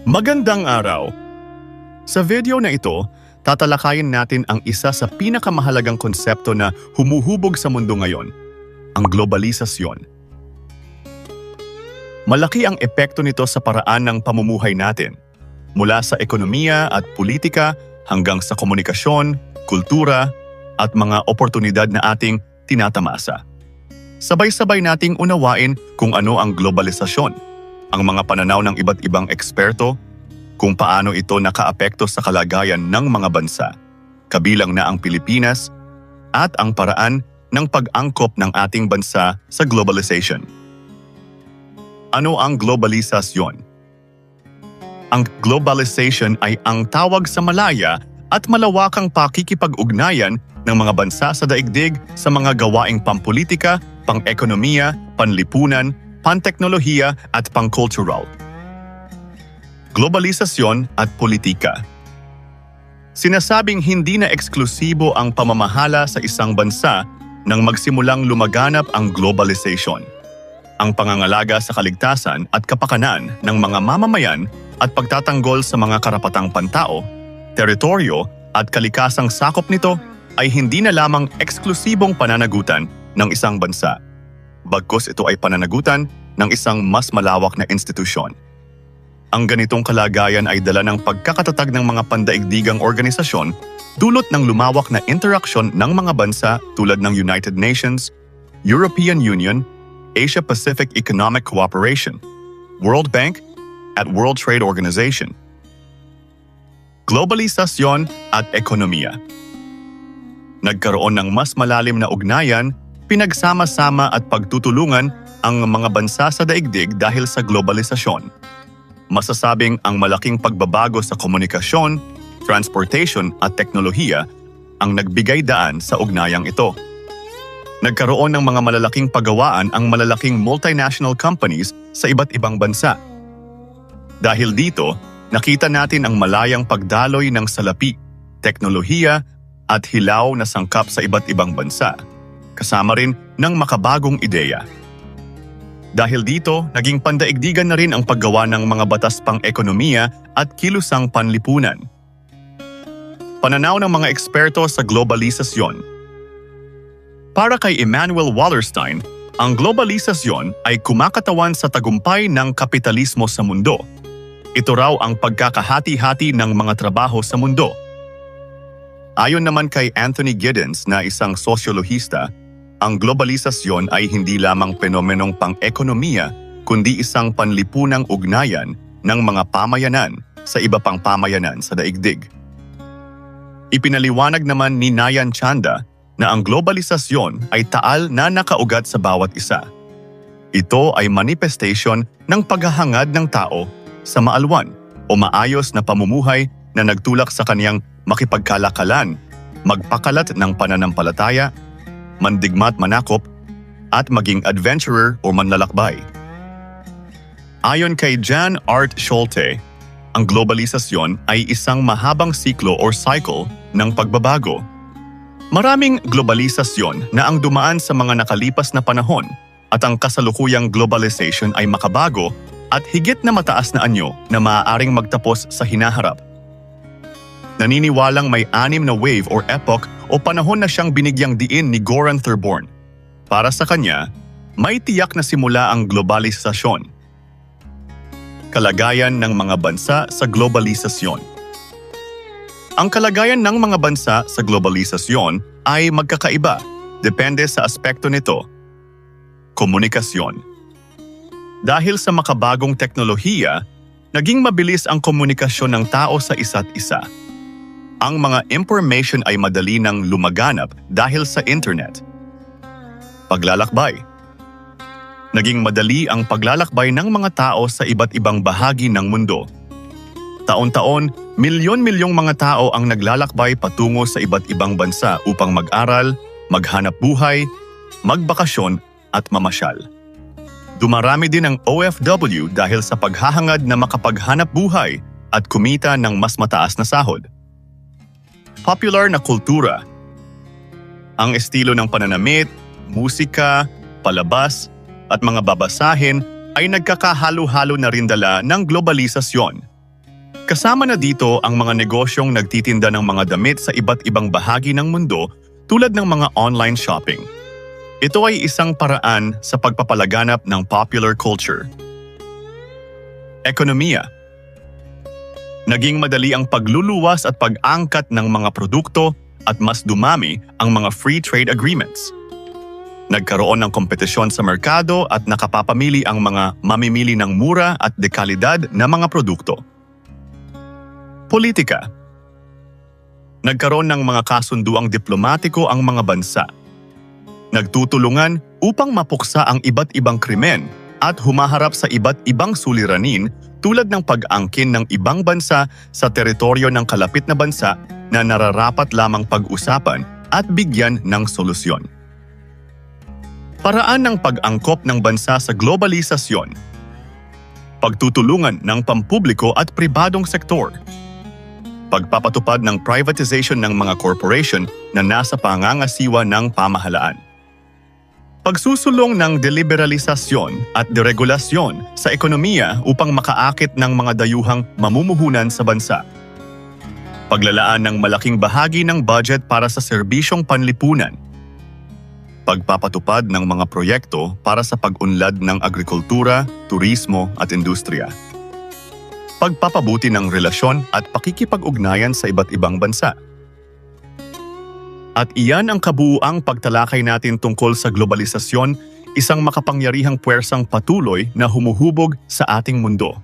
Magandang araw! Sa video na ito, tatalakayin natin ang isa sa pinakamahalagang konsepto na humuhubog sa mundo ngayon, ang globalisasyon. Malaki ang epekto nito sa paraan ng pamumuhay natin, mula sa ekonomiya at politika hanggang sa komunikasyon, kultura, at mga oportunidad na ating tinatamasa. Sabay-sabay nating unawain kung ano ang globalisasyon, ang mga pananaw ng iba't ibang eksperto, kung paano ito nakaapekto sa kalagayan ng mga bansa, kabilang na ang Pilipinas, at ang paraan ng pag-angkop ng ating bansa sa globalization. Ano ang globalisasyon? Ang globalization ay ang tawag sa malaya at malawakang pakikipag-ugnayan ng mga bansa sa daigdig sa mga gawaing pampolitika, pang-ekonomiya, panlipunan, panteknolohiya at pang-cultural. Globalisasyon at politika. Sinasabing hindi na eksklusibo ang pamamahala sa isang bansa nang magsimulang lumaganap ang globalisation. Ang pangangalaga sa kaligtasan at kapakanan ng mga mamamayan at pagtatanggol sa mga karapatang pantao, teritoryo at kalikasang sakop nito ay hindi na lamang eksklusibong pananagutan ng isang bansa. Bagkus ito ay pananagutan ng isang mas malawak na institusyon. Ang ganitong kalagayan ay dala ng pagkakatatag ng mga pandaigdigang organisasyon dulot ng lumawak na interaksyon ng mga bansa tulad ng United Nations, European Union, Asia-Pacific Economic Cooperation, World Bank, at World Trade Organization. Globalisasyon at ekonomiya. Nagkaroon ng mas malalim na ugnayan, pinagsama-sama at pagtutulungan ang mga bansa sa daigdig dahil sa globalisasyon. Masasabing ang malaking pagbabago sa komunikasyon, transportation at teknolohiya ang nagbigay daan sa ugnayang ito. Nagkaroon ng mga malalaking paggawaan ang malalaking multinational companies sa iba't ibang bansa. Dahil dito, nakita natin ang malayang pagdaloy ng salapi, teknolohiya at hilaw na sangkap sa iba't ibang bansa, kasama rin ng makabagong ideya. Dahil dito, naging pandaigdigan na rin ang paggawa ng mga batas pang-ekonomiya at kilusang panlipunan. Pananaw ng mga eksperto sa globalisasyon. Para kay Emanuel Wallerstein, ang globalisasyon ay kumakatawan sa tagumpay ng kapitalismo sa mundo. Ito raw ang pagkakahati-hati ng mga trabaho sa mundo. Ayon naman kay Anthony Giddens na isang sosyolohista, ang globalisasyon ay hindi lamang fenomenong pang-ekonomiya kundi isang panlipunang ugnayan ng mga pamayanan sa iba pang pamayanan sa daigdig. Ipinaliwanag naman ni Nayan Chanda na ang globalisasyon ay taal na nakaugat sa bawat isa. Ito ay manifestation ng paghahangad ng tao sa maalwan o maayos na pamumuhay na nagtulak sa kaniyang makipagkalakalan, magpakalat ng pananampalataya, mandigma't manakop, at maging adventurer o manlalakbay. Ayon kay Jan Art Scholte, ang globalisasyon ay isang mahabang siklo or cycle ng pagbabago. Maraming globalisasyon na ang dumaan sa mga nakalipas na panahon at ang kasalukuyang globalization ay makabago at higit na mataas na anyo na maaaring magtapos sa hinaharap. Naniniwalang may 6 na wave or epoch o panahon na siyang binigyang diin ni Goran Thurborn. Para sa kanya, may tiyak na simula ang globalisasyon. Kalagayan ng mga bansa sa globalisasyon. Ang kalagayan ng mga bansa sa globalisasyon ay magkakaiba, depende sa aspekto nito. Komunikasyon. Dahil sa makabagong teknolohiya, naging mabilis ang komunikasyon ng tao sa isa't isa. Ang mga information ay madali nang lumaganap dahil sa internet. Paglalakbay. Naging madali ang paglalakbay ng mga tao sa iba't ibang bahagi ng mundo. Taon-taon, milyon-milyong mga tao ang naglalakbay patungo sa iba't ibang bansa upang mag-aral, maghanap buhay, magbakasyon at mamasyal. Dumarami din ang OFW dahil sa paghahangad na makapaghanap buhay at kumita ng mas mataas na sahod. Popular na kultura. Ang estilo ng pananamit, musika, palabas, at mga babasahin ay nagkakahalo-halo na rin dala ng globalisasyon. Kasama na dito ang mga negosyong nagtitinda ng mga damit sa iba't ibang bahagi ng mundo tulad ng mga online shopping. Ito ay isang paraan sa pagpapalaganap ng popular culture. Ekonomiya. Naging madali ang pagluluwas at pag-angkat ng mga produkto at mas dumami ang mga free trade agreements. Nagkaroon ng kompetisyon sa merkado at nakapapamili ang mga mamimili ng mura at dekalidad na mga produkto. Politika. Nagkaroon ng mga kasunduang diplomatiko ang mga bansa. Nagtutulungan upang mapuksa ang iba't ibang krimen at humaharap sa iba't ibang suliranin tulad ng pag-angkin ng ibang bansa sa teritoryo ng kalapit na bansa na nararapat lamang pag-usapan at bigyan ng solusyon. Paraan ng pag-angkop ng bansa sa globalisasyon. Pagtutulungan ng pampubliko at pribadong sektor. Pagpapatupad ng privatization ng mga corporation na nasa pangangasiwa ng pamahalaan. Pagsusulong ng deliberalisasyon at deregulasyon sa ekonomiya upang makaakit ng mga dayuhang mamumuhunan sa bansa. Paglalaan ng malaking bahagi ng budget para sa serbisyong panlipunan. Pagpapatupad ng mga proyekto para sa pag-unlad ng agrikultura, turismo at industriya. Pagpapabuti ng relasyon at pakikipag-ugnayan sa iba't ibang bansa. At iyan ang kabuuang pagtalakay natin tungkol sa globalisasyon, isang makapangyarihang puwersang patuloy na humuhubog sa ating mundo.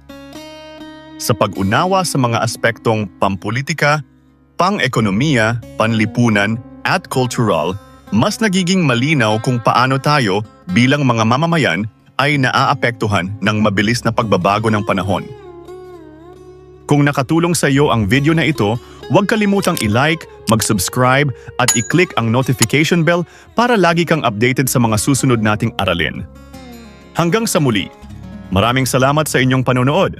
Sa pag-unawa sa mga aspektong pampolitika, pang-ekonomiya, panlipunan at cultural, mas nagiging malinaw kung paano tayo bilang mga mamamayan ay naaapektuhan ng mabilis na pagbabago ng panahon. Kung nakatulong sa iyo ang video na ito, huwag kalimutang i-like, mag-subscribe at i-click ang notification bell para lagi kang updated sa mga susunod nating aralin. Hanggang sa muli, maraming salamat sa inyong panonood.